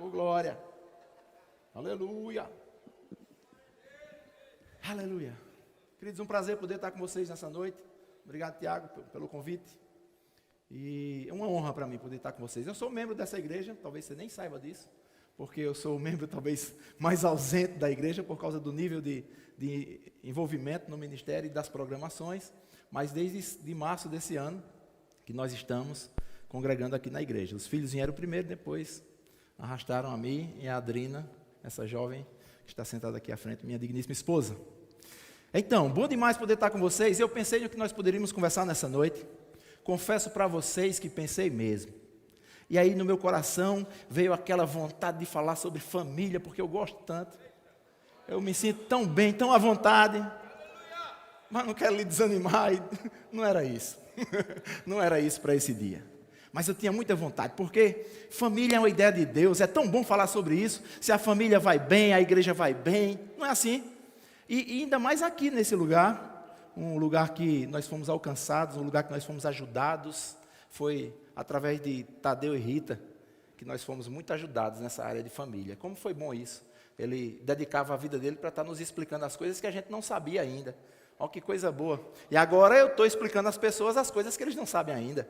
Oh, glória. Aleluia. Aleluia. Queridos, um prazer poder estar com vocês nessa noite. Obrigado, Tiago, pelo convite. E é uma honra para mim poder estar com vocês. Eu sou membro dessa igreja, talvez você nem saiba disso, porque eu sou o membro talvez mais ausente da igreja por causa do nível de envolvimento no ministério e das programações. Mas desde março desse ano que nós estamos congregando aqui na igreja. Os filhos vieram primeiro, depois arrastaram a mim e a Adrina, essa jovem que está sentada aqui à frente, minha digníssima esposa. Então, bom demais poder estar com vocês. Eu pensei no que nós poderíamos conversar nessa noite. Confesso para vocês que pensei mesmo. E aí no meu coração veio aquela vontade de falar sobre família, porque eu gosto tanto. Eu me sinto tão bem, tão à vontade. Mas não quero lhe desanimar. Não era isso. Não era isso para esse dia. Mas eu tinha muita vontade, porque família é uma ideia de Deus. É tão bom falar sobre isso. Se a família vai bem, a igreja vai bem. Não é assim? E ainda mais aqui nesse lugar. Um lugar que nós fomos alcançados, um lugar que nós fomos ajudados. Foi através de Tadeu e Rita que nós fomos muito ajudados nessa área de família. Como foi bom isso. Ele dedicava a vida dele para estar nos explicando as coisas que a gente não sabia ainda. Olha que coisa boa. E agora eu estou explicando às pessoas as coisas que eles não sabem ainda.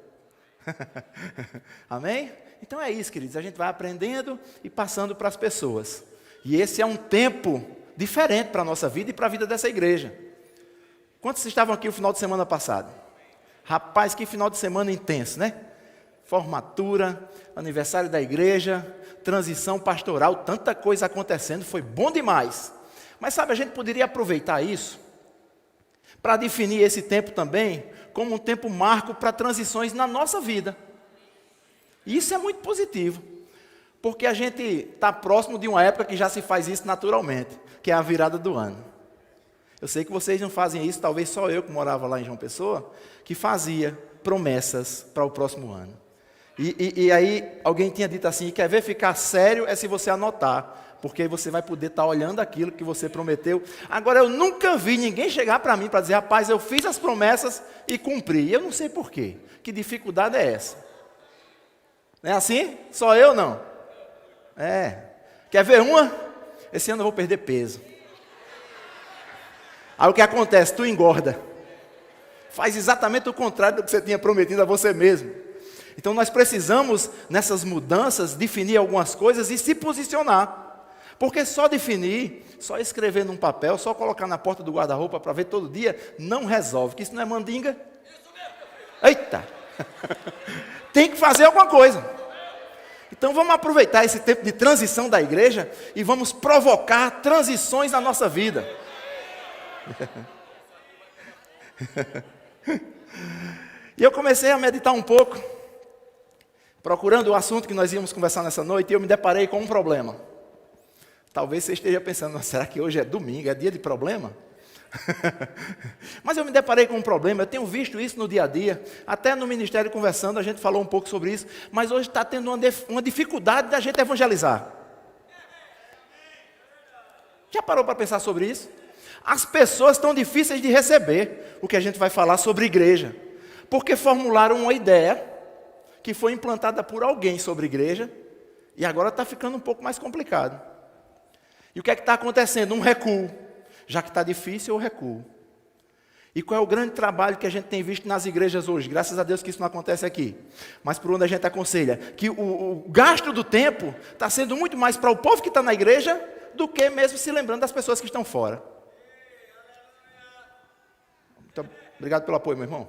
Amém? Então é isso, queridos. A gente vai aprendendo e passando para as pessoas. E esse é um tempo diferente para a nossa vida e para a vida dessa igreja. Quantos estavam aqui o final de semana passado? Rapaz, que final de semana intenso, né? Formatura, aniversário da igreja, transição pastoral, tanta coisa acontecendo, foi bom demais. Mas sabe, a gente poderia aproveitar isso para definir esse tempo também como um tempo marco para transições na nossa vida. E isso é muito positivo, porque a gente está próximo de uma época que já se faz isso naturalmente, que é a virada do ano. Eu sei que vocês não fazem isso, talvez só eu que morava lá em João Pessoa, que fazia promessas para o próximo ano. E aí alguém tinha dito assim, quer ver ficar sério é se você anotar, porque aí você vai poder estar olhando aquilo que você prometeu. Agora eu nunca vi ninguém chegar para mim para dizer, rapaz, eu fiz as promessas e cumpri. Eu não sei por quê. Que dificuldade é essa? Não é assim? Só eu não? É. Quer ver uma? Esse ano eu vou perder peso. Aí o que acontece? Tu engorda. Faz exatamente o contrário do que você tinha prometido a você mesmo. Então nós precisamos, nessas mudanças, definir algumas coisas e se posicionar. Porque só definir, só escrever num papel, só colocar na porta do guarda-roupa para ver todo dia, não resolve. Que isso não é mandinga. Eita! Tem que fazer alguma coisa. Então vamos aproveitar esse tempo de transição da igreja e vamos provocar transições na nossa vida. E eu comecei a meditar um pouco, procurando o assunto que nós íamos conversar nessa noite, e eu me deparei com um problema. Talvez você esteja pensando, será que hoje é domingo, é dia de problema? Mas eu me deparei com um problema, eu tenho visto isso no dia a dia, até no ministério conversando, a gente falou um pouco sobre isso, mas hoje está tendo uma dificuldade da gente evangelizar. Já parou para pensar sobre isso? As pessoas estão difíceis de receber o que a gente vai falar sobre igreja, porque formularam uma ideia que foi implantada por alguém sobre igreja, e agora está ficando um pouco mais complicado. E o que é que está acontecendo? Um recuo. Já que está difícil, eu recuo. E qual é o grande trabalho que a gente tem visto nas igrejas hoje? Graças a Deus que isso não acontece aqui. Mas por onde a gente aconselha? Que o gasto do tempo está sendo muito mais para o povo que está na igreja do que mesmo se lembrando das pessoas que estão fora. Muito obrigado pelo apoio, meu irmão.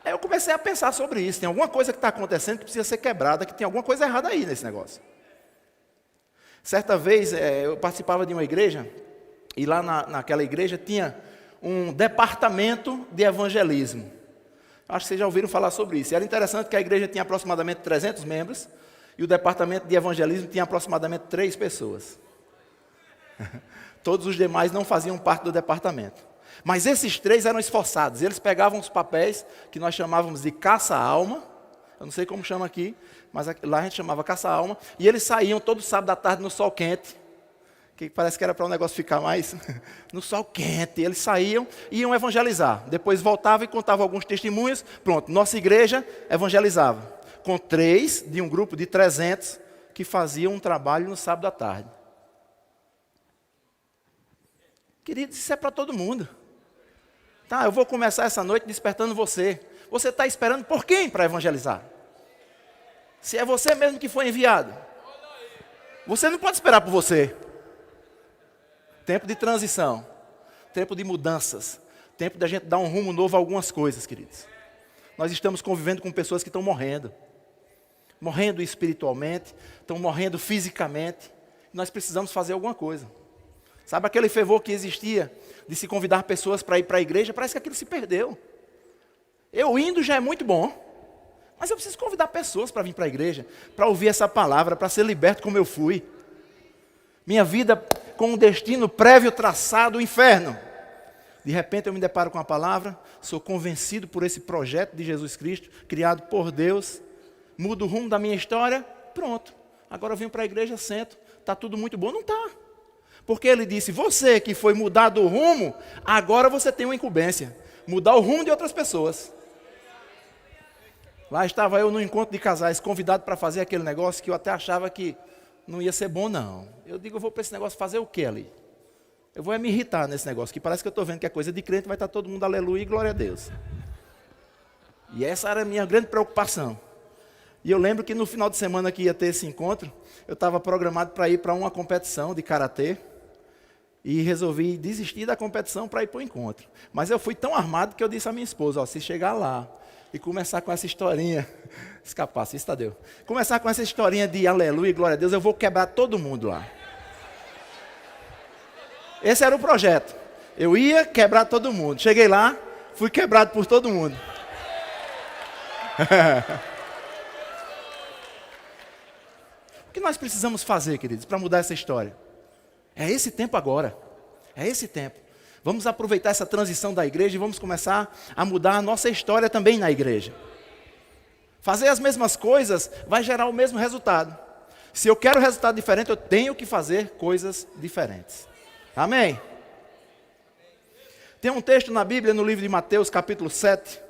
Aí eu comecei a pensar sobre isso. Tem alguma coisa que está acontecendo que precisa ser quebrada, que tem alguma coisa errada aí nesse negócio. Certa vez eu participava de uma igreja, e lá naquela igreja tinha um departamento de evangelismo. Acho que vocês já ouviram falar sobre isso. E era interessante que a igreja tinha aproximadamente 300 membros, e o departamento de evangelismo tinha aproximadamente 3 pessoas. Todos os demais não faziam parte do departamento. Mas esses 3 eram esforçados. Eles pegavam os papéis que nós chamávamos de caça-alma. Eu não sei como chama aqui, mas lá a gente chamava caça-alma. E eles saíam todo sábado à tarde no sol quente. Que parece que era para o negócio ficar mais no sol quente. Eles saíam e iam evangelizar. Depois voltavam e contavam alguns testemunhos. Pronto, nossa igreja evangelizava. Com 3 de um grupo de 300 que faziam um trabalho no sábado à tarde. Queridos, isso é para todo mundo. Tá, eu vou começar essa noite despertando você. Você está esperando por quem para evangelizar? Se é você mesmo que foi enviado. Você não pode esperar por você. Tempo de transição. Tempo de mudanças. Tempo da gente dar um rumo novo a algumas coisas, queridos. Nós estamos convivendo com pessoas que estão morrendo. Morrendo espiritualmente. Estão morrendo fisicamente. Nós precisamos fazer alguma coisa. Sabe aquele fervor que existia de se convidar pessoas para ir para a igreja? Parece que aquilo se perdeu. Eu indo já é muito bom. Mas eu preciso convidar pessoas para vir para a igreja, para ouvir essa palavra, para ser liberto como eu fui. Minha vida com um destino prévio traçado, o inferno. De repente eu me deparo com a palavra, sou convencido por esse projeto de Jesus Cristo, criado por Deus, mudo o rumo da minha história, pronto. Agora eu venho para a igreja, sento, está tudo muito bom. Não está. Porque ele disse, você que foi mudado o rumo, agora você tem uma incumbência. Mudar o rumo de outras pessoas. Lá estava eu no encontro de casais, convidado para fazer aquele negócio que eu até achava que não ia ser bom, não. Eu digo, eu vou para esse negócio fazer o quê ali? Eu vou me irritar nesse negócio, que parece que eu estou vendo que é coisa de crente, vai estar todo mundo aleluia e glória a Deus. E essa era a minha grande preocupação. E eu lembro que no final de semana que ia ter esse encontro, eu estava programado para ir para uma competição de karatê, e resolvi desistir da competição para ir para o encontro. Mas eu fui tão armado que eu disse à minha esposa, ó, se chegar lá, e começar com essa historinha, escapasse, isso Tadeu. Começar com essa historinha de aleluia e glória a Deus, eu vou quebrar todo mundo lá. Esse era o projeto. Eu ia quebrar todo mundo. Cheguei lá, fui quebrado por todo mundo. O que nós precisamos fazer, queridos, para mudar essa história? É esse tempo agora. É esse tempo. Vamos aproveitar essa transição da igreja e vamos começar a mudar a nossa história também na igreja. Fazer as mesmas coisas vai gerar o mesmo resultado. Se eu quero resultado diferente, eu tenho que fazer coisas diferentes. Amém? Tem um texto na Bíblia, no livro de Mateus, capítulo 7.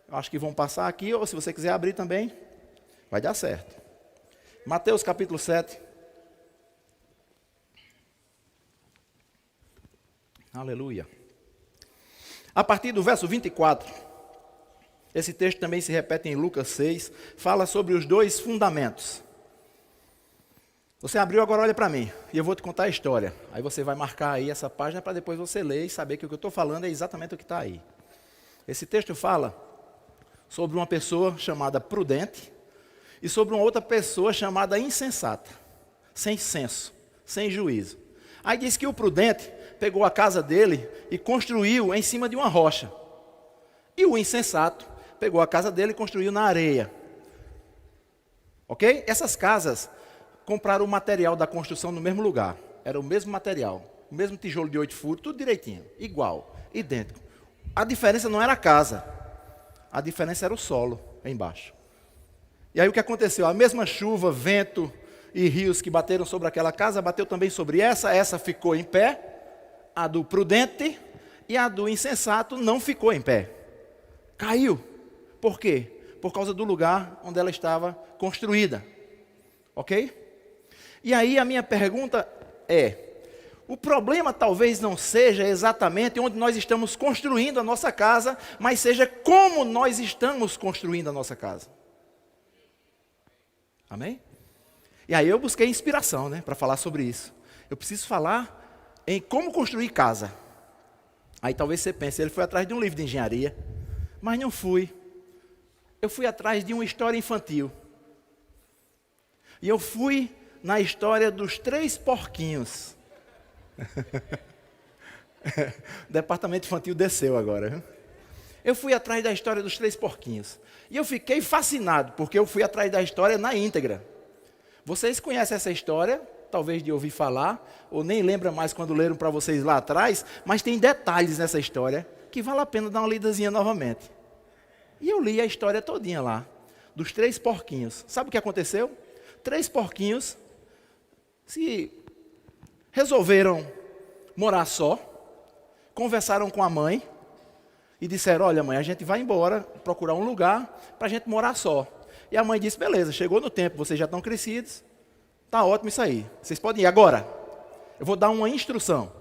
Eu acho que vão passar aqui, ou se você quiser abrir também, vai dar certo. Mateus, capítulo 7. Aleluia. A partir do verso 24, esse texto também se repete em Lucas 6, fala sobre os dois fundamentos. Você abriu, agora olha para mim, e eu vou te contar a história. Aí você vai marcar aí essa página para depois você ler e saber que o que eu estou falando é exatamente o que está aí. Esse texto fala sobre uma pessoa chamada prudente e sobre uma outra pessoa chamada insensata, sem senso, sem juízo. Aí diz que o prudente pegou a casa dele e construiu em cima de uma rocha. E o insensato pegou a casa dele e construiu na areia. Ok? Essas casas compraram o material da construção no mesmo lugar. Era o mesmo material, o mesmo tijolo de 8 furos, tudo direitinho, igual, idêntico. A diferença não era a casa, a diferença era o solo embaixo. E aí o que aconteceu? A mesma chuva, vento e rios que bateram sobre aquela casa, bateu também sobre essa ficou em pé. A do prudente e a do insensato não ficou em pé. Caiu. Por quê? Por causa do lugar onde ela estava construída. Ok? E aí a minha pergunta é, o problema talvez não seja exatamente onde nós estamos construindo a nossa casa, mas seja como nós estamos construindo a nossa casa. Amém? E aí eu busquei inspiração, para falar sobre isso. Eu preciso falar em como construir casa. Aí talvez você pense, ele foi atrás de um livro de engenharia, mas não fui. Eu fui atrás de uma história infantil. E eu fui na história dos 3 porquinhos. O departamento infantil desceu agora. Viu? Eu fui atrás da história dos 3 porquinhos. E eu fiquei fascinado, porque eu fui atrás da história na íntegra. Vocês conhecem essa história? Talvez de ouvir falar, ou nem lembra mais quando leram para vocês lá atrás, mas tem detalhes nessa história que vale a pena dar uma lidazinha novamente. E eu li a história todinha lá, dos 3 porquinhos. Sabe o que aconteceu? 3 porquinhos se resolveram morar só, conversaram com a mãe e disseram, olha mãe, a gente vai embora, procurar um lugar para a gente morar só. E a mãe disse, beleza, chegou no tempo, vocês já estão crescidos, Tá ótimo isso aí. Vocês podem ir. Agora, eu vou dar uma instrução.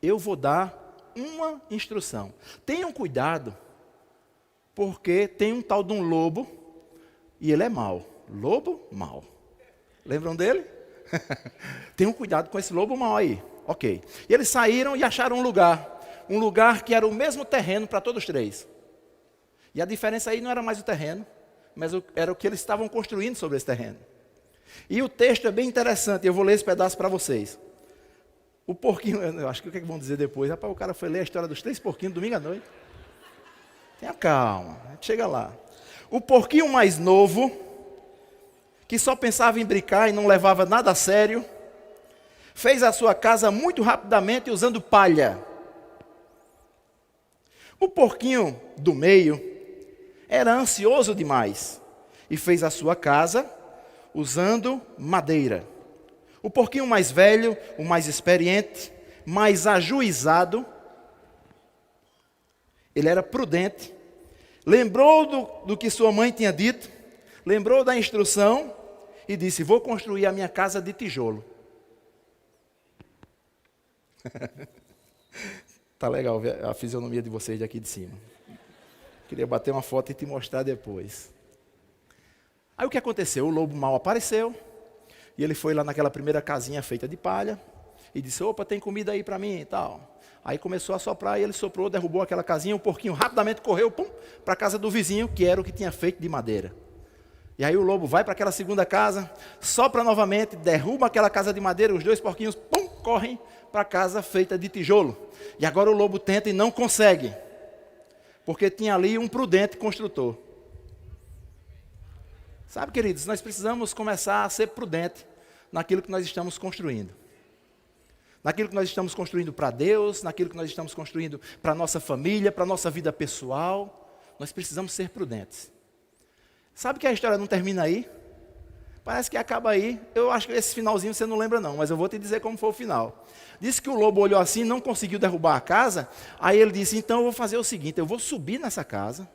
Eu vou dar uma instrução. Tenham cuidado, porque tem um tal de um lobo, e ele é mau. Lobo mau. Lembram dele? Tenham cuidado com esse lobo mau aí. Ok. E eles saíram e acharam um lugar que era o mesmo terreno para todos três. E a diferença aí não era mais o terreno, mas era o que eles estavam construindo sobre esse terreno. E o texto é bem interessante, eu vou ler esse pedaço para vocês. O porquinho, eu acho que o que vão dizer depois? Rapaz, o cara foi ler a história dos 3 porquinhos domingo à noite. Tenha calma, a gente chega lá. O porquinho mais novo, que só pensava em brincar e não levava nada a sério, fez a sua casa muito rapidamente usando palha. O porquinho do meio era ansioso demais e fez a sua casa usando madeira. O porquinho mais velho, o mais experiente, mais ajuizado, ele era prudente, lembrou do que sua mãe tinha dito, lembrou da instrução e disse: vou construir a minha casa de tijolo. Tá legal ver a fisionomia de vocês daqui de cima. Queria bater uma foto e te mostrar depois. Aí o que aconteceu? O lobo mau apareceu, e ele foi lá naquela primeira casinha feita de palha, e disse: opa, tem comida aí para mim e tal. Aí começou a soprar, e ele soprou, derrubou aquela casinha, o porquinho rapidamente correu para a casa do vizinho, que era o que tinha feito de madeira. E aí o lobo vai para aquela segunda casa, sopra novamente, derruba aquela casa de madeira, os 2 porquinhos, correm para a casa feita de tijolo. E agora o lobo tenta e não consegue, porque tinha ali um prudente construtor. Sabe, queridos, nós precisamos começar a ser prudente naquilo que nós estamos construindo. Naquilo que nós estamos construindo para Deus, naquilo que nós estamos construindo para a nossa família, para a nossa vida pessoal. Nós precisamos ser prudentes. Sabe que a história não termina aí? Parece que acaba aí. Eu acho que esse finalzinho você não lembra não, mas eu vou te dizer como foi o final. Disse que o lobo olhou assim, não conseguiu derrubar a casa. Aí ele disse: então eu vou fazer o seguinte, eu vou subir nessa casa,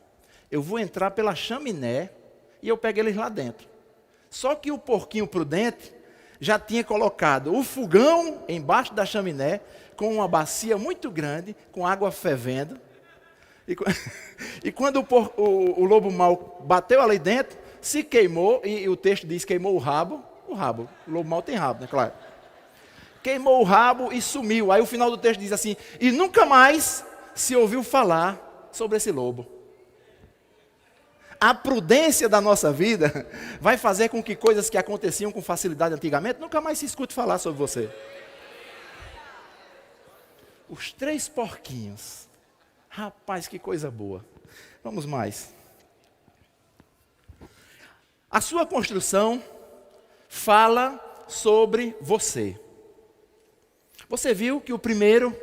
eu vou entrar pela chaminé e eu pego eles lá dentro. Só que o porquinho prudente já tinha colocado o fogão embaixo da chaminé, com uma bacia muito grande, com água fervendo. E quando o lobo mau bateu ali dentro, se queimou, e o texto diz: queimou o rabo. O lobo mau tem rabo, né? Claro. Queimou o rabo e sumiu. Aí o final do texto diz assim: e nunca mais se ouviu falar sobre esse lobo. A prudência da nossa vida vai fazer com que coisas que aconteciam com facilidade antigamente nunca mais se escute falar sobre você. Os 3 porquinhos. Rapaz, que coisa boa. Vamos mais. A sua construção fala sobre você. Você viu que o primeiro,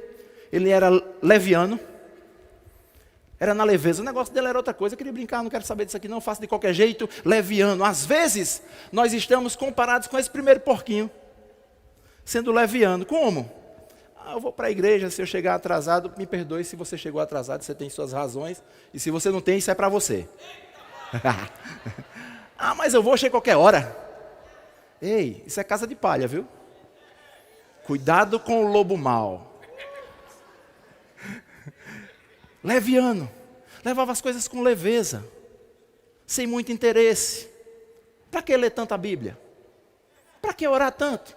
ele era leviano, era na leveza. O negócio dele era outra coisa. Eu queria brincar, não quero saber disso aqui não, faço de qualquer jeito, leviano. Às vezes, nós estamos comparados com esse primeiro porquinho, sendo leviano. Como? Eu vou para a igreja, se eu chegar atrasado, me perdoe se você chegou atrasado, você tem suas razões, e se você não tem, isso é para você. Mas eu vou chegar qualquer hora. Ei, isso é casa de palha, viu? Cuidado com o lobo mau. Leviano, levava as coisas com leveza, sem muito interesse. Para que ler tanta Bíblia? Para que orar tanto?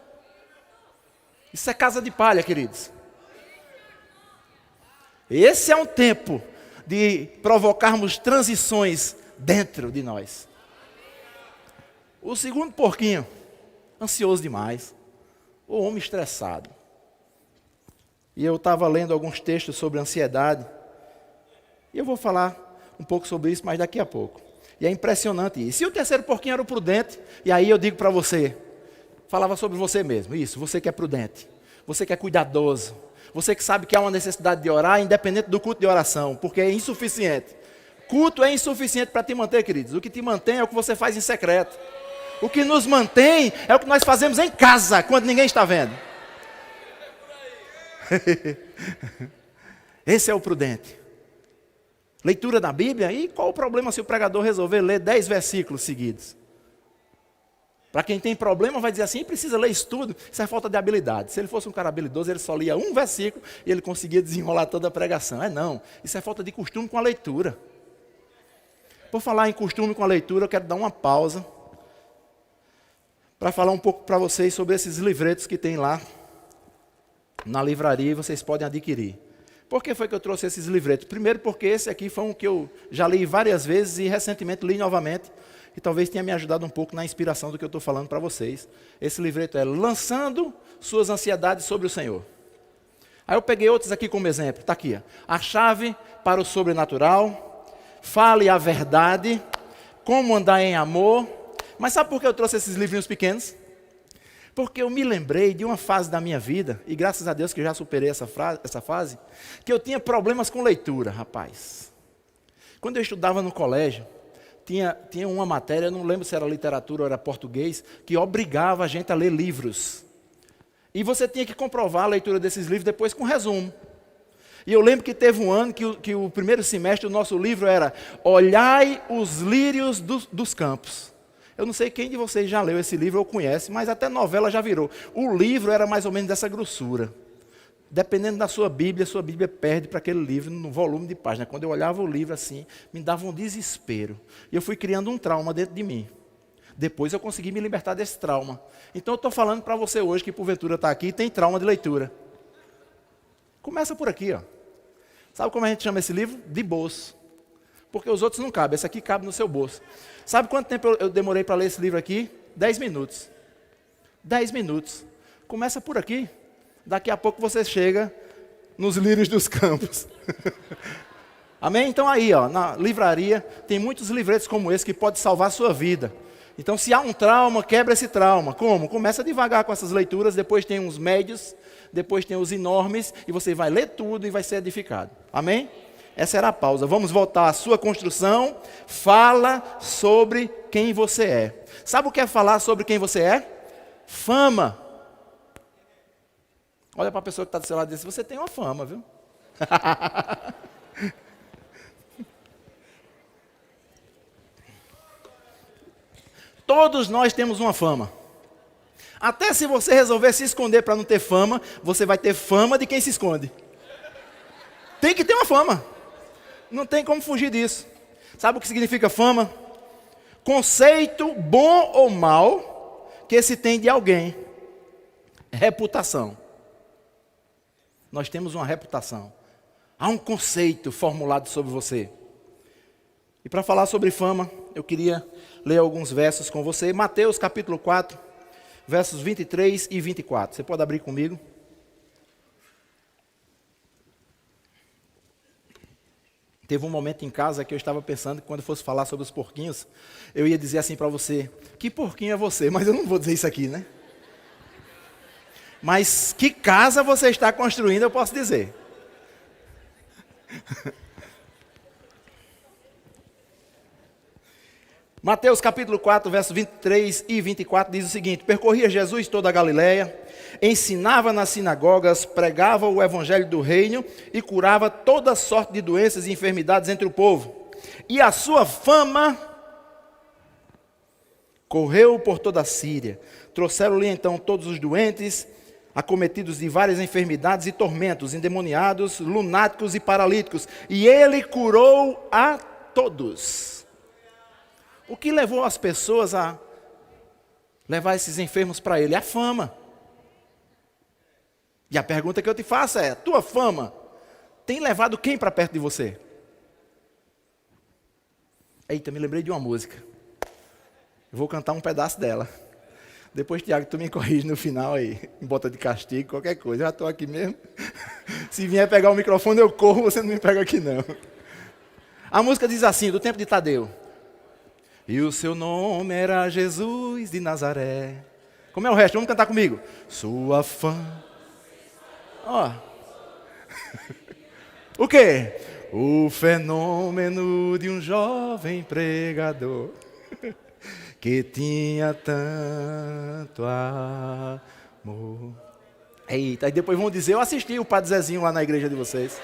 Isso é casa de palha, queridos. Esse é um tempo de provocarmos transições dentro de nós. O segundo porquinho, ansioso demais, o homem estressado. E eu estava lendo alguns textos sobre ansiedade, e eu vou falar um pouco sobre isso, mas daqui a pouco. E é impressionante isso. E o terceiro porquinho era o prudente, e aí eu digo para você, falava sobre você mesmo, isso, você que é prudente, você que é cuidadoso, você que sabe que há uma necessidade de orar, independente do culto de oração, porque é insuficiente. Culto é insuficiente para te manter, queridos. O que te mantém é o que você faz em secreto. O que nos mantém é o que nós fazemos em casa, quando ninguém está vendo. Esse é o prudente. Leitura da Bíblia, e qual o problema se o pregador resolver ler 10 versículos seguidos? Para quem tem problema, vai dizer assim, precisa ler isso tudo. Isso é falta de habilidade. Se ele fosse um cara habilidoso, ele só lia um versículo e ele conseguia desenrolar toda a pregação. Não, isso é falta de costume com a leitura. Por falar em costume com a leitura, eu quero dar uma pausa para falar um pouco para vocês sobre esses livretos que tem lá na livraria e vocês podem adquirir. Por que foi que eu trouxe esses livretos? Primeiro porque esse aqui foi um que eu já li várias vezes e recentemente li novamente, e talvez tenha me ajudado um pouco na inspiração do que eu estou falando para vocês. Esse livreto é Lançando Suas Ansiedades sobre o Senhor. Aí eu peguei outros aqui como exemplo. Está aqui, ó. A Chave para o Sobrenatural, Fale a Verdade, Como Andar em Amor. Mas sabe por que eu trouxe esses livrinhos pequenos? Porque eu me lembrei de uma fase da minha vida, e graças a Deus que eu já superei essa fase, que eu tinha problemas com leitura, rapaz. Quando eu estudava no colégio, tinha uma matéria, não lembro se era literatura ou era português, que obrigava a gente a ler livros. E você tinha que comprovar a leitura desses livros depois com resumo. E eu lembro que teve um ano que o primeiro semestre o nosso livro era Olhai os lírios dos campos. Eu não sei quem de vocês já leu esse livro ou conhece, mas até novela já virou. O livro era mais ou menos dessa grossura. Dependendo da sua Bíblia perde para aquele livro no volume de página. Quando eu olhava o livro assim, me dava um desespero. E eu fui criando um trauma dentro de mim. Depois eu consegui me libertar desse trauma. Então eu estou falando para você hoje que porventura está aqui e tem trauma de leitura. Começa por aqui, ó. Sabe como a gente chama esse livro? De bolso. Porque os outros não cabem, esse aqui cabe no seu bolso. Sabe quanto tempo eu demorei para ler esse livro aqui? 10 minutos. 10 minutos. Começa por aqui. Daqui a pouco você chega nos lírios dos campos. Amém? Então aí, ó, na livraria, tem muitos livretos como esse que pode salvar a sua vida. Então se há um trauma, quebra esse trauma. Como? Começa devagar com essas leituras, depois tem uns médios, depois tem os enormes, e você vai ler tudo e vai ser edificado. Amém? Essa era a pausa. Vamos voltar à sua construção. Fala sobre quem você é. Sabe o que é falar sobre quem você é? Fama. Olha para a pessoa que está do seu lado e diz, você tem uma fama, viu? Todos nós temos uma fama. Até se você resolver se esconder para não ter fama, você vai ter fama de quem se esconde. Tem que ter uma fama. Não tem como fugir disso. Sabe o que significa fama? Conceito bom ou mal que se tem de alguém. Reputação. Nós temos uma reputação. Há um conceito formulado sobre você. E para falar sobre fama, eu queria ler alguns versos com você. Mateus capítulo 4, versos 23 e 24. Você pode abrir comigo? Teve um momento em casa que eu estava pensando que quando eu fosse falar sobre os porquinhos, eu ia dizer assim para você, que porquinho é você? Mas eu não vou dizer isso aqui, né? Mas que casa você está construindo, eu posso dizer. Mateus capítulo 4, versos 23 e 24 diz o seguinte: percorria Jesus toda a Galileia, ensinava nas sinagogas, pregava o evangelho do reino e curava toda sorte de doenças e enfermidades entre o povo. E a sua fama correu por toda a Síria. Trouxeram-lhe então todos os doentes, acometidos de várias enfermidades e tormentos, endemoniados, lunáticos e paralíticos, e ele curou a todos. O que levou as pessoas a levar esses enfermos para ele? A fama. E a pergunta que eu te faço é, tua fama tem levado quem para perto de você? Eita, me lembrei de uma música. Eu vou cantar um pedaço dela. Depois, Tiago, tu me corrige no final aí, em bota de castigo, qualquer coisa. Já estou aqui mesmo. Se vier pegar o microfone, eu corro, você não me pega aqui não. A música diz assim, do tempo de Tadeu. E o seu nome era Jesus de Nazaré. Como é o resto? Vamos cantar comigo. Sua fama. Ó. O quê? O fenômeno de um jovem pregador que tinha tanto amor. Eita, e depois vão dizer, eu assisti o Padre Zezinho lá na igreja de vocês.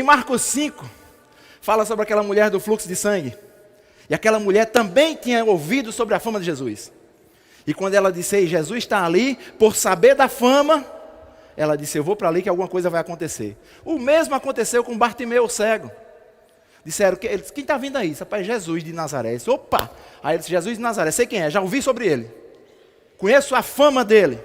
Em Marcos 5, fala sobre aquela mulher do fluxo de sangue. E aquela mulher também tinha ouvido sobre a fama de Jesus. E quando ela disse, ei, Jesus está ali, por saber da fama, ela disse, eu vou para ali que alguma coisa vai acontecer. O mesmo aconteceu com Bartimeu, o cego. Disseram, ele disse, quem está vindo aí? Rapaz, Jesus de Nazaré. Disse, opa! Aí ele disse, Jesus de Nazaré, sei quem é, já ouvi sobre ele. Conheço a fama dele.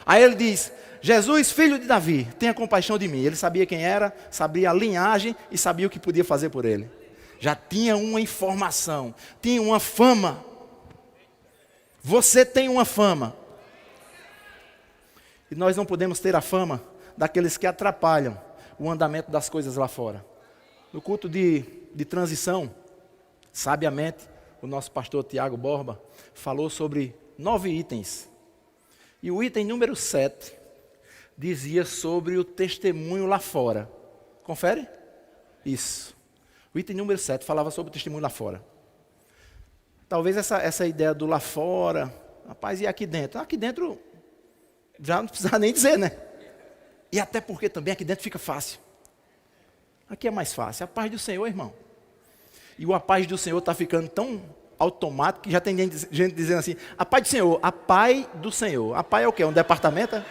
Aí ele diz, Jesus, filho de Davi, tenha compaixão de mim. Ele sabia quem era, sabia a linhagem e sabia o que podia fazer por ele. Já tinha uma informação, tinha uma fama. Você tem uma fama. E nós não podemos ter a fama daqueles que atrapalham o andamento das coisas lá fora. No culto de transição, sabiamente, o nosso pastor Tiago Borba falou sobre 9 itens. E o item número 7 dizia sobre o testemunho lá fora. Confere? Isso. O item número 7 falava sobre o testemunho lá fora. Talvez essa ideia do lá fora, rapaz, e aqui dentro? Aqui dentro, já não precisa nem dizer, né? E até porque também aqui dentro fica fácil. Aqui é mais fácil. A paz do Senhor, irmão. E a paz do Senhor está ficando tão automático que já tem gente dizendo assim, a paz do Senhor, a paz do Senhor. A paz é o quê? Um departamento?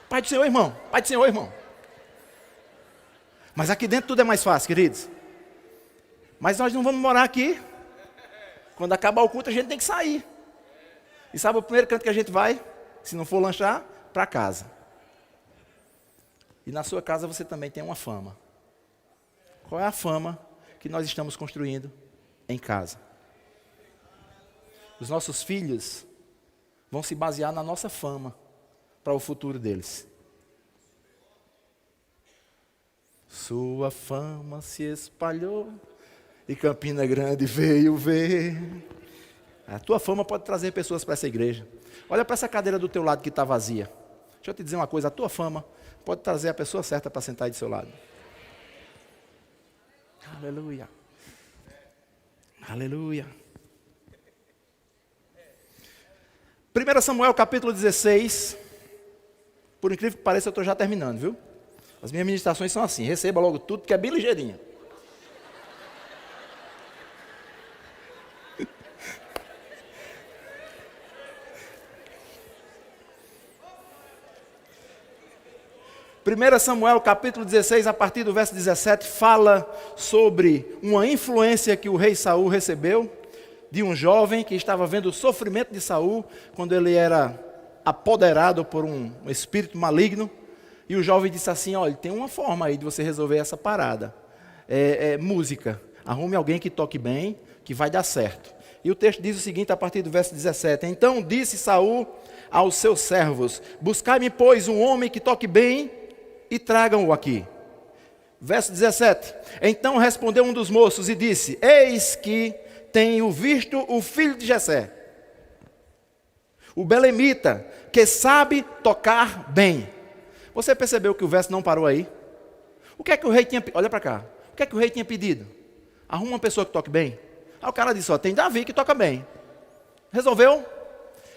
Paz do Senhor, irmão. Paz do Senhor, irmão. Mas aqui dentro tudo é mais fácil, queridos. Mas nós não vamos morar aqui. Quando acabar o culto, a gente tem que sair. E sabe o primeiro canto que a gente vai? Se não for lanchar, para casa. E na sua casa você também tem uma fama. Qual é a fama que nós estamos construindo em casa? Os nossos filhos vão se basear na nossa fama para o futuro deles. Sua fama se espalhou e Campina Grande veio ver. A tua fama pode trazer pessoas para essa igreja. Olha para essa cadeira do teu lado que está vazia. Deixa eu te dizer uma coisa, a tua fama pode trazer a pessoa certa para sentar aí do seu lado. Aleluia. Aleluia. 1 Samuel capítulo 16. Por incrível que pareça, eu estou já terminando, viu? As minhas ministrações são assim, receba logo tudo que é bem ligeirinho. Primeira Samuel capítulo 16, a partir do verso 17, fala sobre uma influência que o rei Saul recebeu de um jovem que estava vendo o sofrimento de Saul quando ele era apoderado por um espírito maligno. E o jovem disse assim, olha, tem uma forma aí de você resolver essa parada. Música. Arrume alguém que toque bem, que vai dar certo. E o texto diz o seguinte, a partir do verso 17. Então disse Saul aos seus servos, buscai-me, pois, um homem que toque bem e tragam-o aqui. Verso 17. Então respondeu um dos moços e disse, eis que tenho visto o filho de Jessé, o belemita, que sabe tocar bem. Você percebeu que o verso não parou aí? O que é que o rei tinha pedido? Olha para cá. O que é que o rei tinha pedido? Arruma uma pessoa que toque bem. Aí o cara disse, ó, tem Davi que toca bem. Resolveu?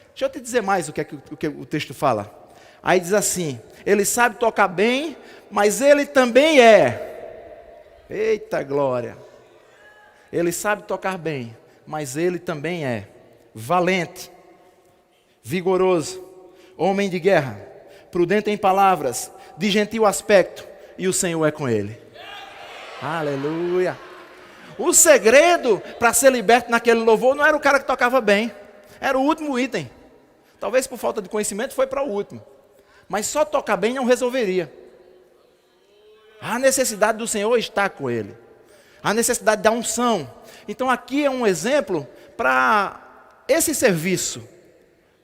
Deixa eu te dizer mais o que o texto fala. Aí diz assim, ele sabe tocar bem, mas ele também é. Eita glória. Ele sabe tocar bem, mas ele também é valente, vigoroso, homem de guerra, prudente em palavras, de gentil aspecto, e o Senhor é com ele. Aleluia. O segredo para ser liberto naquele louvor não era o cara que tocava bem, era o último item. Talvez por falta de conhecimento foi para o último. Mas só tocar bem não resolveria. A necessidade do Senhor está com ele. A necessidade da unção. Então aqui é um exemplo para esse serviço.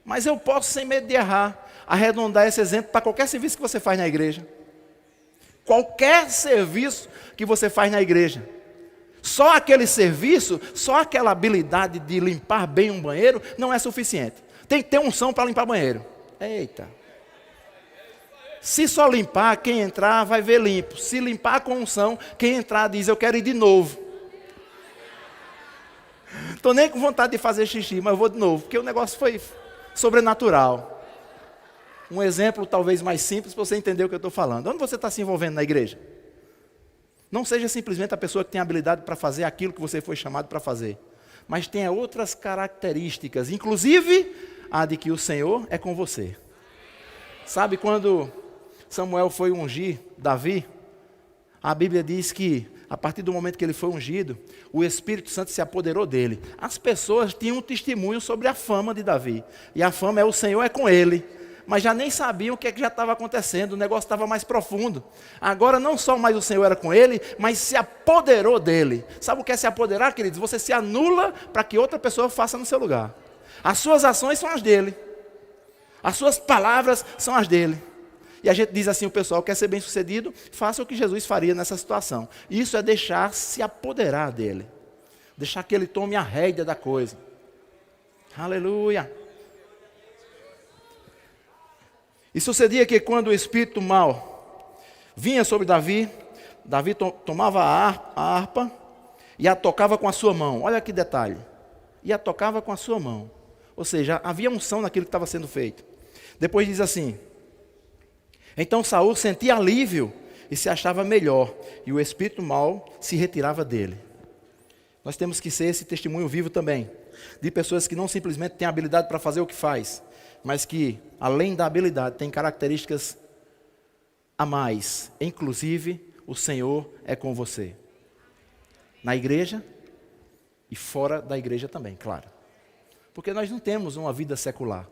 Mas eu posso, sem medo de errar, arredondar esse exemplo para qualquer serviço que você faz na igreja. Qualquer serviço que você faz na igreja. Só aquele serviço, só aquela habilidade de limpar bem um banheiro não é suficiente. Tem que ter unção para limpar banheiro. Eita. Se só limpar, quem entrar vai ver limpo. Se limpar com unção, quem entrar diz, eu quero ir de novo. Estou nem com vontade de fazer xixi, mas eu vou de novo, porque o negócio foi sobrenatural. Um exemplo talvez mais simples para você entender o que eu estou falando. Onde você está se envolvendo na igreja? Não seja simplesmente a pessoa que tem habilidade para fazer aquilo que você foi chamado para fazer. Mas tenha outras características, inclusive a de que o Senhor é com você. Sabe quando Samuel foi ungir Davi? A Bíblia diz que a partir do momento que ele foi ungido, o Espírito Santo se apoderou dele. As pessoas tinham um testemunho sobre a fama de Davi. E a fama é: o Senhor é com ele. Mas já nem sabiam o que é que já estava acontecendo, o negócio estava mais profundo. Agora não só mais o Senhor era com ele, mas se apoderou dele. Sabe o que é se apoderar, queridos? Você se anula para que outra pessoa faça no seu lugar. As suas ações são as dele. As suas palavras são as dele. E a gente diz assim: o pessoal quer ser bem sucedido, faça o que Jesus faria nessa situação. Isso é deixar se apoderar dele. Deixar que ele tome a rédea da coisa. Aleluia. E sucedia que quando o espírito mau vinha sobre Davi, Davi tomava a harpa e a tocava com a sua mão. Olha que detalhe. E a tocava com a sua mão. Ou seja, havia unção naquilo que estava sendo feito. Depois diz assim: então Saul sentia alívio e se achava melhor, e o espírito mau se retirava dele. Nós temos que ser esse testemunho vivo também, de pessoas que não simplesmente têm habilidade para fazer o que faz, mas que, além da habilidade, tem características a mais. Inclusive, o Senhor é com você. Na igreja e fora da igreja também, claro. Porque nós não temos uma vida secular.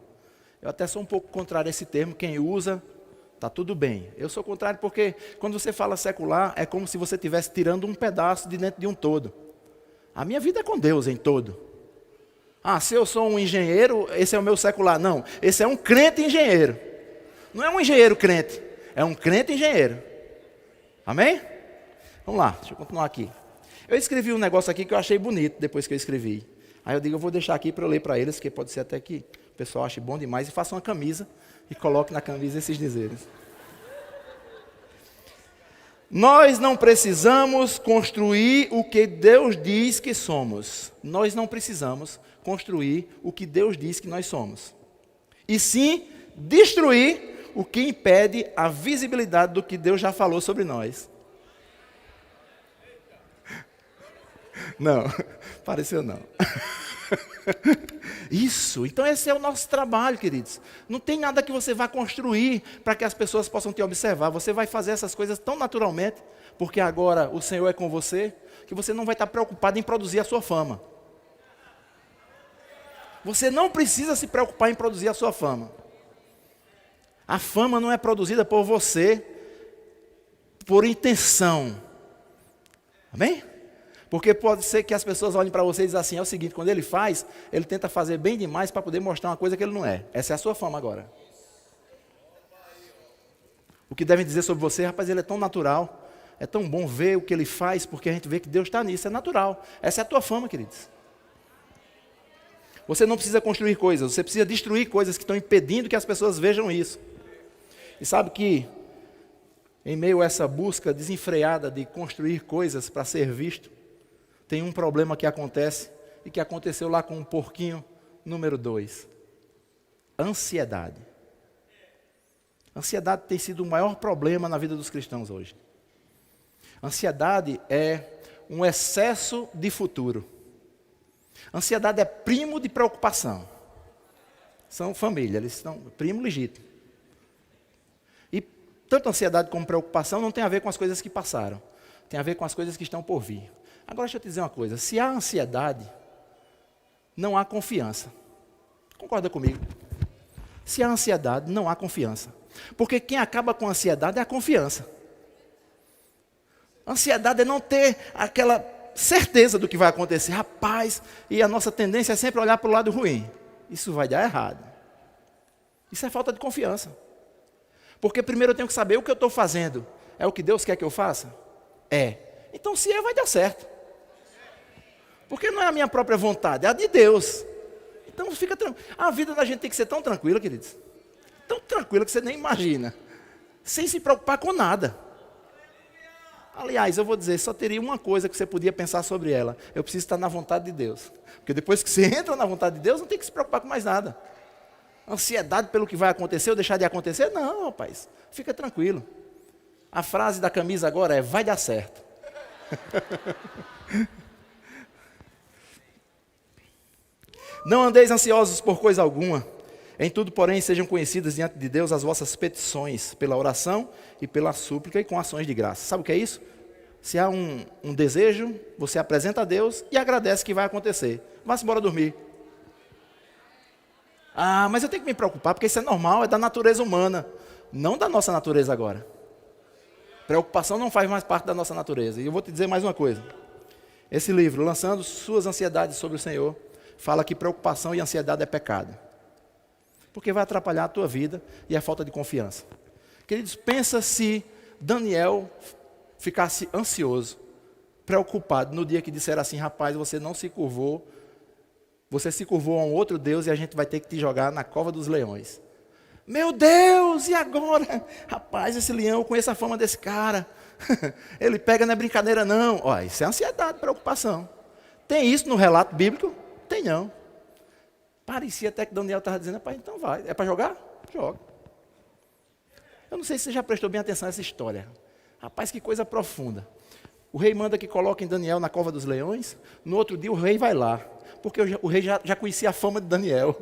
Eu até sou um pouco contrário a esse termo. Quem usa, está tudo bem. Eu sou contrário porque quando você fala secular, é como se você estivesse tirando um pedaço de dentro de um todo. A minha vida é com Deus em todo. Ah, se eu sou um engenheiro, esse é o meu secular. Não, esse é um crente engenheiro. Não é um engenheiro crente, é um crente engenheiro. Amém? Vamos lá, deixa eu continuar aqui. Eu escrevi um negócio aqui que eu achei bonito depois que eu escrevi. Aí eu digo: eu vou deixar aqui para eu ler para eles, porque pode ser até que o pessoal ache bom demais e faça uma camisa e coloque na camisa esses dizeres. Nós não precisamos construir o que Deus diz que somos. Nós não precisamos construir o que Deus diz que nós somos. E sim, destruir o que impede a visibilidade do que Deus já falou sobre nós. Não, pareceu não. Isso, então esse é o nosso trabalho, queridos. Não tem nada que você vá construir para que as pessoas possam te observar. Você vai fazer essas coisas tão naturalmente, porque agora o Senhor é com você, que você não vai estar preocupado em produzir a sua fama. Você não precisa se preocupar em produzir a sua fama. A fama não é produzida por você por intenção. Amém? Porque pode ser que as pessoas olhem para você e dizem assim: é o seguinte, quando ele faz, ele tenta fazer bem demais para poder mostrar uma coisa que ele não é. Essa é a sua fama agora. O que devem dizer sobre você: rapaz, ele é tão natural, é tão bom ver o que ele faz, porque a gente vê que Deus está nisso, é natural. Essa é a tua fama, queridos. Você não precisa construir coisas, você precisa destruir coisas que estão impedindo que as pessoas vejam isso. E sabe que, em meio a essa busca desenfreada de construir coisas para ser visto, tem um problema que acontece, e que aconteceu lá com o porquinho número 2. Ansiedade. Ansiedade tem sido o maior problema na vida dos cristãos hoje. Ansiedade é um excesso de futuro. Ansiedade é primo de preocupação. São família, eles são primo legítimo. E tanto ansiedade como preocupação não tem a ver com as coisas que passaram. Tem a ver com as coisas que estão por vir. Agora deixa eu te dizer uma coisa. Se há ansiedade, não há confiança. Concorda comigo? Se há ansiedade, não há confiança. Porque quem acaba com a ansiedade é a confiança. Ansiedade é não ter aquela certeza do que vai acontecer. Rapaz, e a nossa tendência é sempre olhar para o lado ruim. Isso vai dar errado. Isso é falta de confiança. Porque primeiro eu tenho que saber: o que eu estou fazendo é o que Deus quer que eu faça? É. Então se é, vai dar certo. Porque não é a minha própria vontade, é a de Deus. Então fica tranquilo. A vida da gente tem que ser tão tranquila, queridos. Tão tranquila que você nem imagina. Sem se preocupar com nada. Aliás, eu vou dizer, só teria uma coisa que você podia pensar sobre ela: eu preciso estar na vontade de Deus. Porque depois que você entra na vontade de Deus, não tem que se preocupar com mais nada. Ansiedade pelo que vai acontecer ou deixar de acontecer? Não, rapaz, fica tranquilo. A frase da camisa agora é: vai dar certo. Não andeis ansiosos por coisa alguma. Em tudo, porém, sejam conhecidas diante de Deus as vossas petições, pela oração e pela súplica e com ações de graça. Sabe o que é isso? Se há um desejo, você apresenta a Deus e agradece que vai acontecer. Vá-se embora dormir. Ah, mas eu tenho que me preocupar, porque isso é normal, é da natureza humana. Não da nossa natureza agora. Preocupação não faz mais parte da nossa natureza. E eu vou te dizer mais uma coisa. Esse livro, Lançando Suas Ansiedades sobre o Senhor, fala que preocupação e ansiedade é pecado. Porque vai atrapalhar a tua vida e a falta de confiança. Queridos, pensa se Daniel ficasse ansioso, preocupado, no dia que disser assim: rapaz, você não se curvou, você se curvou a um outro Deus e a gente vai ter que te jogar na cova dos leões. Meu Deus, e agora? Rapaz, esse leão, eu conheço a fama desse cara. Ele pega, não é brincadeira não. Olha, isso é ansiedade, preocupação. Tem isso no relato bíblico? Tem não. Parecia até que Daniel estava dizendo: rapaz, então vai. É para jogar? Joga. Eu não sei se você já prestou bem atenção nessa história. Rapaz, que coisa profunda. O rei manda que coloquem Daniel na cova dos leões. No outro dia o rei vai lá. Porque o rei já conhecia a fama de Daniel.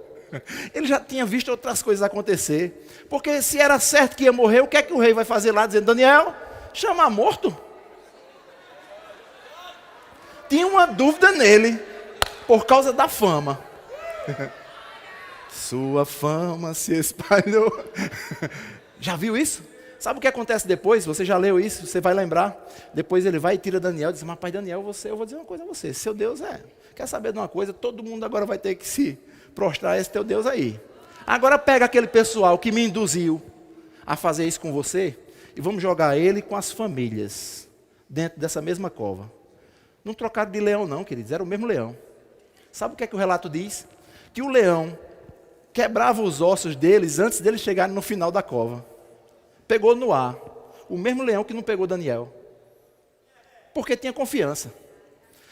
Ele já tinha visto outras coisas acontecer. Porque se era certo que ia morrer, o que é que o rei vai fazer lá? Dizendo: Daniel, chama morto. Tinha uma dúvida nele, por causa da fama. Sua fama se espalhou. Já viu isso? Sabe o que acontece depois? Você já leu isso, você vai lembrar. Depois ele vai e tira Daniel e diz: mas pai Daniel, eu vou dizer uma coisa a você. Seu Deus quer saber de uma coisa? Todo mundo agora vai ter que se prostrar a esse teu Deus aí. Agora pega aquele pessoal que me induziu a fazer isso com você e vamos jogar ele com as famílias dentro dessa mesma cova. Não trocaram de leão não, queridos, era o mesmo leão. Sabe o que é que o relato diz? Que o leão quebrava os ossos deles antes deles chegarem no final da cova. Pegou no ar. O mesmo leão que não pegou Daniel. Porque tinha confiança.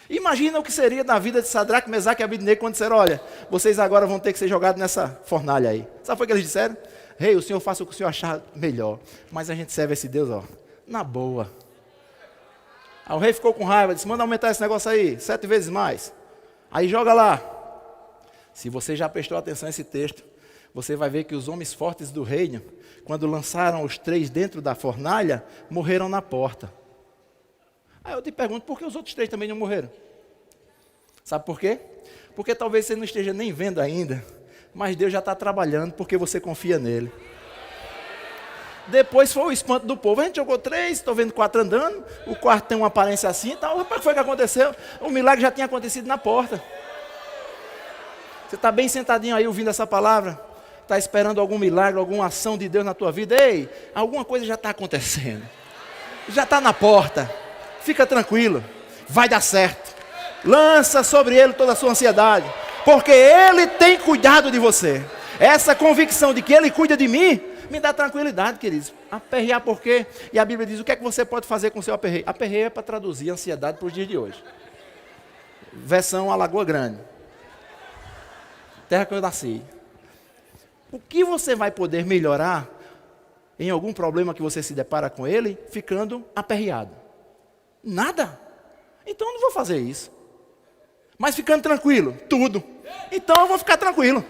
Imagina o que seria na vida de Sadraque, Mesaque e Abednego quando disseram: olha, vocês agora vão ter que ser jogados nessa fornalha aí. Sabe o que eles disseram? Rei, o senhor faça o que o senhor achar melhor. Mas a gente serve esse Deus, ó, na boa. Aí o rei ficou com raiva, disse: manda aumentar esse negócio aí, 7 vezes mais. Aí joga lá. Se você já prestou atenção nesse texto, você vai ver que os homens fortes do reino, quando lançaram os 3 dentro da fornalha, morreram na porta. Aí eu te pergunto, por que os outros 3 também não morreram? Sabe por quê? Porque talvez você não esteja nem vendo ainda, mas Deus já está trabalhando porque você confia nele. Depois foi o espanto do povo. A gente jogou 3, estou vendo 4 andando, o quarto tem uma aparência assim e tal. O que foi que aconteceu? O milagre já tinha acontecido na porta. Você está bem sentadinho aí ouvindo essa palavra? Está esperando algum milagre, alguma ação de Deus na tua vida? Ei, alguma coisa já está acontecendo. Já está na porta. Fica tranquilo. Vai dar certo. Lança sobre ele toda a sua ansiedade. Porque ele tem cuidado de você. Essa convicção de que ele cuida de mim me dá tranquilidade, queridos. Aperrear por quê? E a Bíblia diz: o que é que você pode fazer com o seu aperreio? Aperreio é para traduzir ansiedade para os dias de hoje. Versão Alagoa Grande. Terra que eu nasci. O que você vai poder melhorar em algum problema que você se depara com ele, ficando aperreado? Nada. Então eu não vou fazer isso. Mas ficando tranquilo, tudo. Então eu vou ficar tranquilo.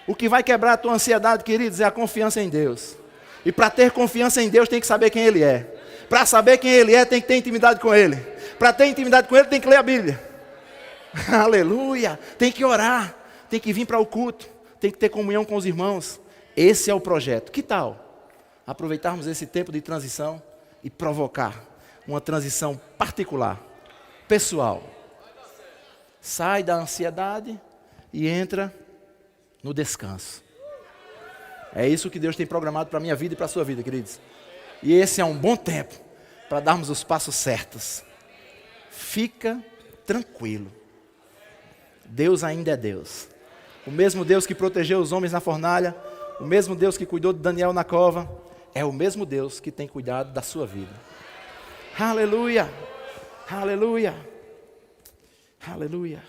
O que vai quebrar a tua ansiedade, queridos, é a confiança em Deus. E para ter confiança em Deus, tem que saber quem Ele é. Para saber quem Ele é, tem que ter intimidade com Ele. Para ter intimidade com Ele, tem que ler a Bíblia. Aleluia! Tem que orar, tem que vir para o culto, tem que ter comunhão com os irmãos. Esse é o projeto. Que tal aproveitarmos esse tempo de transição e provocar uma transição particular, pessoal? Sai da ansiedade e entra no descanso. É isso que Deus tem programado para a minha vida e para a sua vida, queridos. E esse é um bom tempo para darmos os passos certos. Fica tranquilo. Deus ainda é Deus. O mesmo Deus que protegeu os homens na fornalha, o mesmo Deus que cuidou de Daniel na cova, é o mesmo Deus que tem cuidado da sua vida. Aleluia! Aleluia! Aleluia!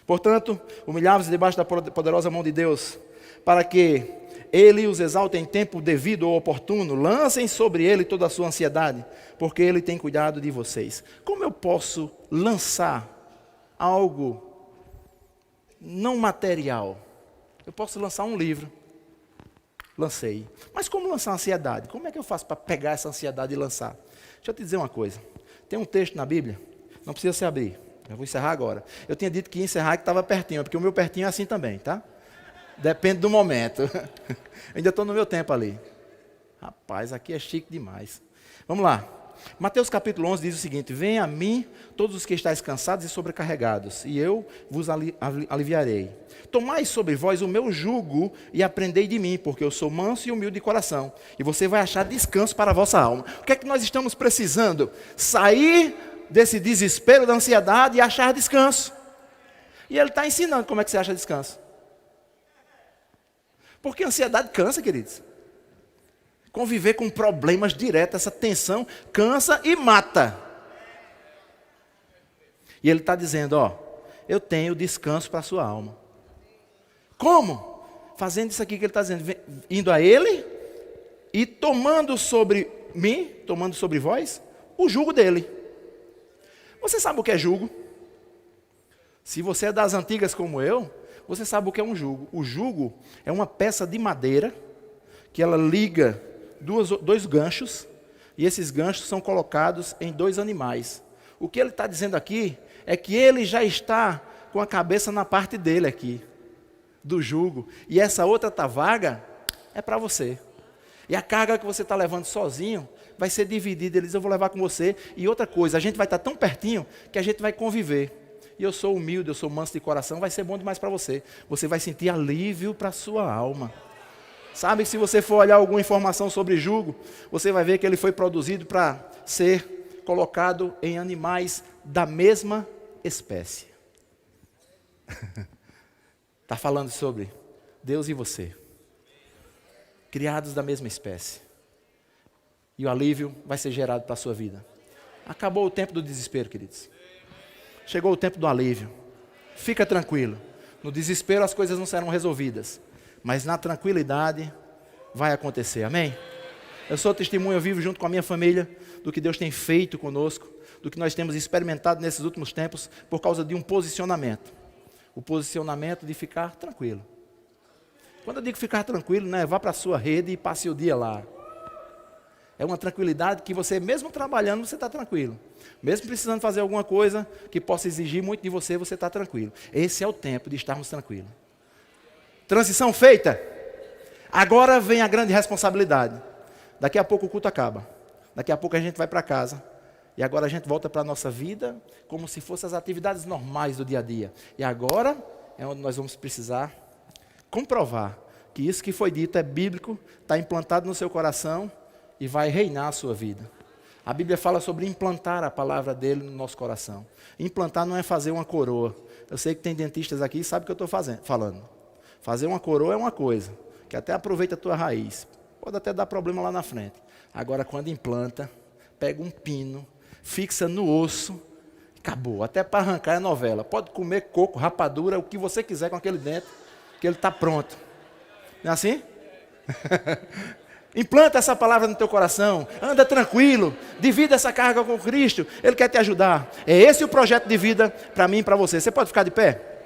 Portanto, humilhai-vos debaixo da poderosa mão de Deus, para que Ele os exalte em tempo devido ou oportuno. Lancem sobre Ele toda a sua ansiedade, porque Ele tem cuidado de vocês. Como eu posso lançar algo não material? Eu posso lançar um livro. Lancei. Mas como lançar a ansiedade? Como é que eu faço para pegar essa ansiedade e lançar? Deixa eu te dizer uma coisa. Tem um texto na Bíblia, não precisa se abrir. Eu vou encerrar agora. Eu tinha dito que ia encerrar que estava pertinho, porque o meu pertinho é assim também, tá? Depende do momento. Ainda estou no meu tempo ali. Rapaz, aqui é chique demais. Vamos lá. Mateus capítulo 11 diz o seguinte: venha a mim todos os que estáis cansados e sobrecarregados, e eu vos aliviarei. Tomai sobre vós o meu jugo e aprendei de mim, porque eu sou manso e humilde de coração, e você vai achar descanso para a vossa alma. O que é que nós estamos precisando? Sair desse desespero, da ansiedade e achar descanso. E ele está ensinando como é que você acha descanso. Porque a ansiedade cansa, queridos. Conviver com problemas diretos, essa tensão, cansa e mata. E ele está dizendo, ó, eu tenho descanso para a sua alma. Como? Fazendo isso aqui que ele está dizendo, indo a ele e tomando sobre mim, tomando sobre vós, o jugo dele. Você sabe o que é jugo? Se você é das antigas como eu, você sabe o que é um jugo. O jugo é uma peça de madeira que ela liga dois ganchos, e esses ganchos são colocados em dois animais. O que ele está dizendo aqui é que ele já está com a cabeça na parte dele aqui, do jugo, e essa outra tá vaga, é para você. E a carga que você está levando sozinho vai ser dividida. Ele diz, eu vou levar com você. E outra coisa, a gente vai estar tão pertinho que a gente vai conviver. E eu sou humilde, eu sou manso de coração, vai ser bom demais para você. Você vai sentir alívio para a sua alma. Sabe que se você for olhar alguma informação sobre jugo, você vai ver que ele foi produzido para ser colocado em animais da mesma espécie. Está falando sobre Deus e você. Criados da mesma espécie. E o alívio vai ser gerado para a sua vida. Acabou o tempo do desespero, queridos. Chegou o tempo do alívio. Fica tranquilo. No desespero as coisas não serão resolvidas. Mas na tranquilidade vai acontecer. Amém? Eu sou testemunha, eu vivo junto com a minha família do que Deus tem feito conosco, do que nós temos experimentado nesses últimos tempos por causa de um posicionamento. O posicionamento de ficar tranquilo. Quando eu digo ficar tranquilo, né, vá para a sua rede e passe o dia lá. É uma tranquilidade que você, mesmo trabalhando, você está tranquilo. Mesmo precisando fazer alguma coisa que possa exigir muito de você, você está tranquilo. Esse é o tempo de estarmos tranquilos. Transição feita. Agora vem a grande responsabilidade. Daqui a pouco o culto acaba. Daqui a pouco a gente vai para casa. E agora a gente volta para a nossa vida como se fossem as atividades normais do dia a dia. E agora é onde nós vamos precisar comprovar que isso que foi dito é bíblico, está implantado no seu coração e vai reinar a sua vida. A Bíblia fala sobre implantar a palavra dele no nosso coração. Implantar não é fazer uma coroa. Eu sei que tem dentistas aqui e sabem o que eu estou falando. Fazer uma coroa é uma coisa, que até aproveita a tua raiz. Pode até dar problema lá na frente. Agora, quando implanta, pega um pino, fixa no osso, acabou. Até para arrancar é novela. Pode comer coco, rapadura, o que você quiser com aquele dente, que ele está pronto. Não é assim? Implanta essa palavra no teu coração, anda tranquilo, divida essa carga com Cristo, Ele quer te ajudar. É esse o projeto de vida para mim e para você. Você pode ficar de pé?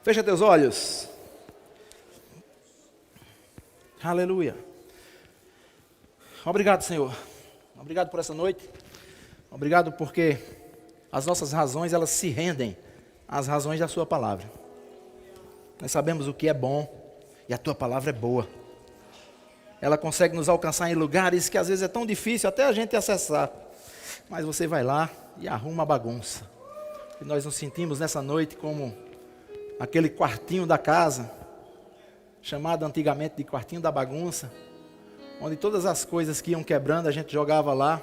Fecha teus olhos. Aleluia. Obrigado, Senhor. Obrigado por essa noite. Obrigado porque as nossas razões, elas se rendem às razões da sua palavra. Nós sabemos o que é bom e a tua palavra é boa. Ela consegue nos alcançar em lugares que às vezes é tão difícil até a gente acessar. Mas você vai lá e arruma a bagunça. E nós nos sentimos nessa noite como aquele quartinho da casa, chamado antigamente de quartinho da bagunça, onde todas as coisas que iam quebrando a gente jogava lá.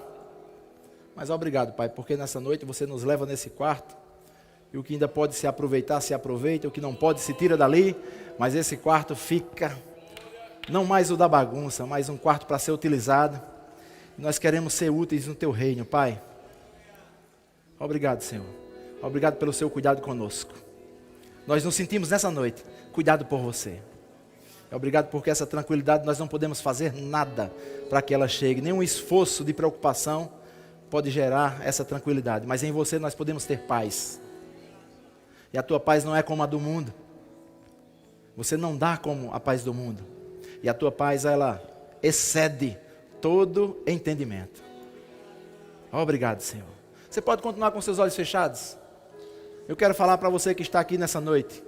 Mas obrigado, Pai, porque nessa noite você nos leva nesse quarto, e o que ainda pode se aproveitar, se aproveita, o que não pode se tira dali, mas esse quarto fica não mais o da bagunça, mas um quarto para ser utilizado. Nós queremos ser úteis no teu reino, Pai. Obrigado, Senhor. Obrigado pelo seu cuidado conosco. Nós nos sentimos nessa noite cuidado por você. Obrigado porque essa tranquilidade nós não podemos fazer nada para que ela chegue. Nenhum esforço de preocupação pode gerar essa tranquilidade. Mas em você nós podemos ter paz. E a tua paz não é como a do mundo. Você não dá como a paz do mundo. E a tua paz, ela excede todo entendimento. Obrigado, Senhor. Você pode continuar com seus olhos fechados? Eu quero falar para você que está aqui nessa noite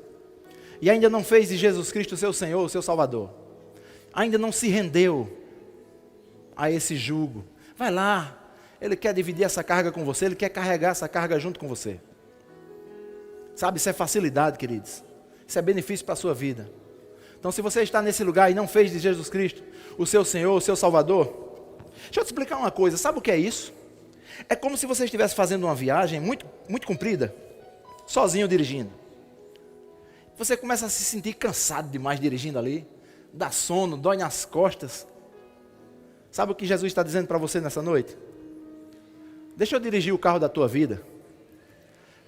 e ainda não fez de Jesus Cristo o seu Senhor, o seu Salvador. Ainda não se rendeu a esse jugo. Vai lá. Ele quer dividir essa carga com você. Ele quer carregar essa carga junto com você. Sabe, isso é facilidade, queridos. Isso é benefício para a sua vida. Então, se você está nesse lugar e não fez de Jesus Cristo o seu Senhor, o seu Salvador, deixa eu te explicar uma coisa. Sabe o que é isso? É como se você estivesse fazendo uma viagem muito, muito comprida, sozinho dirigindo. Você começa a se sentir cansado demais dirigindo ali, dá sono, dói nas costas. Sabe o que Jesus está dizendo para você nessa noite? Deixa eu dirigir o carro da tua vida.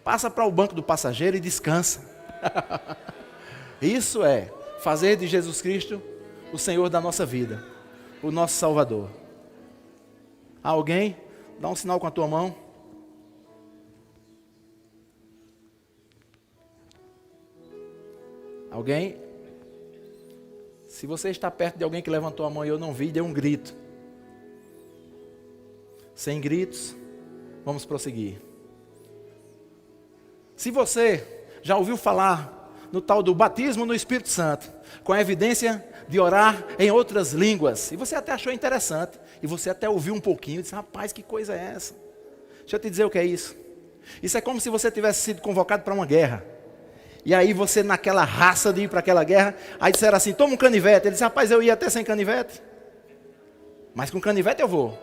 Passa para o banco do passageiro e descansa. Isso é fazer de Jesus Cristo o Senhor da nossa vida, o nosso Salvador. Alguém? Dá um sinal com a tua mão. Alguém? Se você está perto de alguém que levantou a mão e eu não vi, dê um grito. Sem gritos, vamos prosseguir. Se você já ouviu falar no tal do batismo no Espírito Santo, com a evidência de orar em outras línguas, e você até achou interessante, e você até ouviu um pouquinho, e disse, rapaz, que coisa é essa? Deixa eu te dizer o que é isso. Isso é como se você tivesse sido convocado para uma guerra. E aí você naquela raça de ir para aquela guerra, aí disseram assim, toma um canivete. Ele disse, rapaz, eu ia até sem canivete. Mas com canivete eu vou.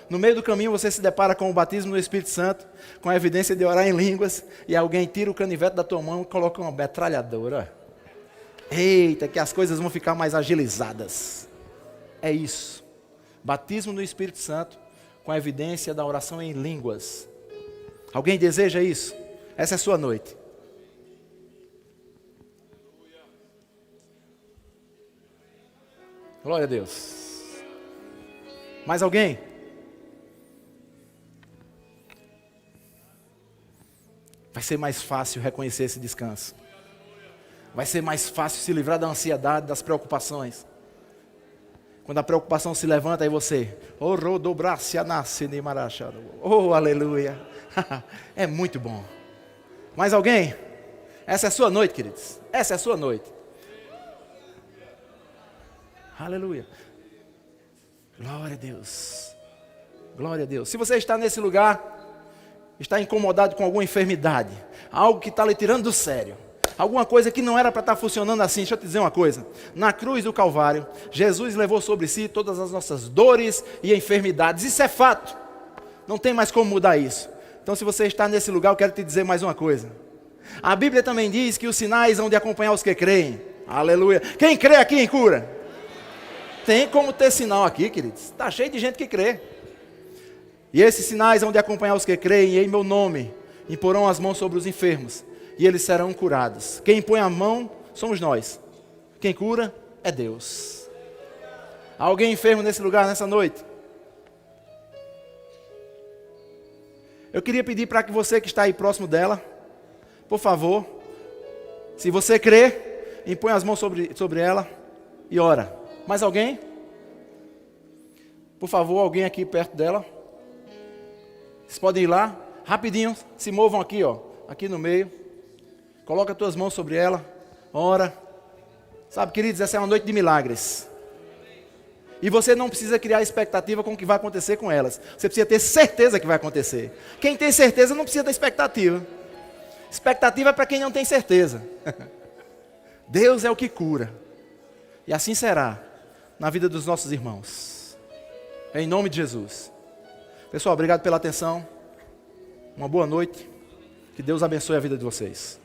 No meio do caminho você se depara com o batismo no Espírito Santo, com a evidência de orar em línguas, e alguém tira o canivete da tua mão e coloca uma metralhadora. Eita, que as coisas vão ficar mais agilizadas. É isso. Batismo no Espírito Santo, com a evidência da oração em línguas. Alguém deseja isso? Essa é a sua noite. Glória a Deus. Mais alguém? Vai ser mais fácil reconhecer esse descanso. Vai ser mais fácil se livrar da ansiedade, das preocupações. Quando a preocupação se levanta, aí você, oh, aleluia. É muito bom. Mais alguém? Essa é a sua noite, queridos. Essa é a sua noite. Aleluia. Glória a Deus. Glória a Deus. Se você está nesse lugar, está incomodado com alguma enfermidade, algo que está lhe tirando do sério, alguma coisa que não era para estar funcionando assim, deixa eu te dizer uma coisa. Na cruz do Calvário, Jesus levou sobre si todas as nossas dores e enfermidades. Isso é fato. Não tem mais como mudar isso. Então, se você está nesse lugar, eu quero te dizer mais uma coisa. A Bíblia também diz que os sinais hão de acompanhar os que creem. Aleluia. Quem crê aqui em cura? Tem como ter sinal aqui, queridos. Está cheio de gente que crê. E esses sinais hão de acompanhar os que creem, e em meu nome imporão as mãos sobre os enfermos, e eles serão curados. Quem põe a mão somos nós. Quem cura é Deus. Há alguém enfermo nesse lugar, nessa noite? Eu queria pedir para que você que está aí próximo dela, por favor, se você crê, impõe as mãos sobre ela e ora. Mais alguém? Por favor, alguém aqui perto dela. Vocês podem ir lá, rapidinho, se movam aqui, ó, aqui no meio. Coloca as tuas mãos sobre ela, ora. Sabe, queridos, essa é uma noite de milagres. E você não precisa criar expectativa com o que vai acontecer com elas. Você precisa ter certeza que vai acontecer. Quem tem certeza não precisa da expectativa. Expectativa é para quem não tem certeza. Deus é o que cura. E assim será na vida dos nossos irmãos. Em nome de Jesus. Pessoal, obrigado pela atenção. Uma boa noite. Que Deus abençoe a vida de vocês.